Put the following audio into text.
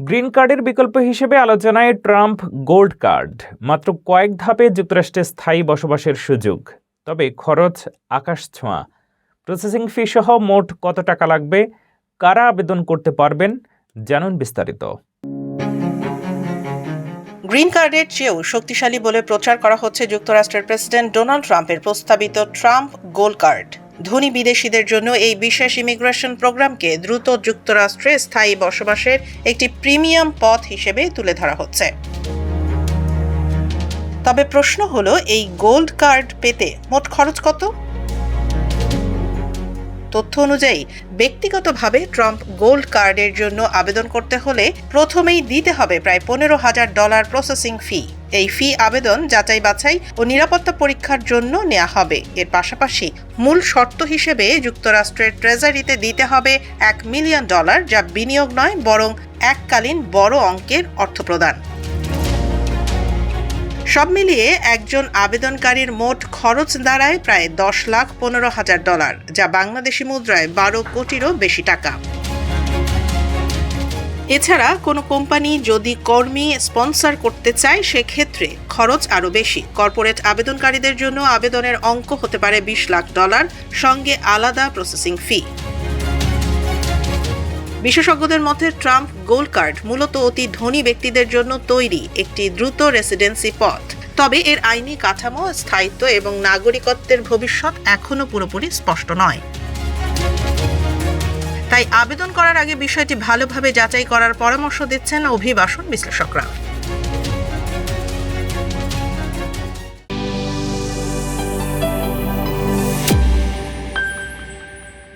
Green কার্ডের বিকল্প হিসেবে আলোচনায় ট্রাম্প গোল্ড কার্ড। মাত্র কয়েক ধাপে যুক্তরাষ্ট্রে স্থায়ী বসবাসের সুযোগ, তবে খরচ আকাশ ছোঁয়া। প্রসেসিং ফি সহ মোট কত টাকা লাগবে, কারা আবেদন করতে পারবেন, জানুন বিস্তারিত। গ্রিন কার্ডের চেয়েও শক্তিশালী বলে প্রচার করা হচ্ছে যুক্তরাষ্ট্রের প্রেসিডেন্ট ডোনাল্ড ট্রাম্পের প্রস্তাবিত ট্রাম্প গোল্ড কার্ড। ধনী বিদেশিদের জন্য এই বিশেষ ইমিগ্রেশন প্রোগ্রামকে দ্রুত যুক্তরাষ্ট্রে স্থায়ী বসবাসের একটি প্রিমিয়াম পথ হিসেবে তুলে ধরা হচ্ছে। তবে প্রশ্ন হলো, এই গোল্ড কার্ড পেতে মোট খরচ কত? তথ্য অনুযায়ী ব্যক্তিগতভাবে ট্রাম্প গোল্ড কার্ডের জন্য আবেদন করতে হলে প্রথমেই দিতে হবে প্রায় $15,000 প্রসেসিং ফি। এই ফি আবেদন, যাচাই বাছাই ও নিরাপত্তা পরীক্ষার জন্য নেওয়া হবে। এর পাশাপাশি মূল শর্ত হিসেবে যুক্তরাষ্ট্রের ট্রেজারিতে দিতে হবে $1 মিলিয়ন, যা বিনিয়োগ নয় বরং এককালীন বড় অঙ্কের অর্থ প্রদান। সব মিলিয়ে একজন আবেদনকারীর মোট খরচ দাঁড়ায় প্রায় $10,15,000, যা বাংলাদেশি মুদ্রায় 12 কোটিরও বেশি টাকা। এছাড়া কোনো কোম্পানি যদি কর্মী স্পন্সর করতে চায়, সেক্ষেত্রে খরচ আরও বেশি। কর্পোরেট আবেদনকারীদের জন্য আবেদনের অঙ্ক হতে পারে $20 লাখ, সঙ্গে আলাদা প্রসেসিং ফি। বিশেষজ্ঞদের মতে ট্রাম্প গোল্ড কার্ড মূলত অতি ধনী ব্যক্তিদের জন্য তৈরি একটি দ্রুত রেসিডেন্সি পথ। তবে এর আইনি কাঠামো, স্থায়িত্ব এবং নাগরিকত্বের ভবিষ্যৎ এখনও পুরোপুরি স্পষ্ট নয়। তাই আবেদন করার আগে বিষয়টি ভালোভাবে যাচাই করার পরামর্শ দিচ্ছেন অভিবাসন বিশ্লেষকরা।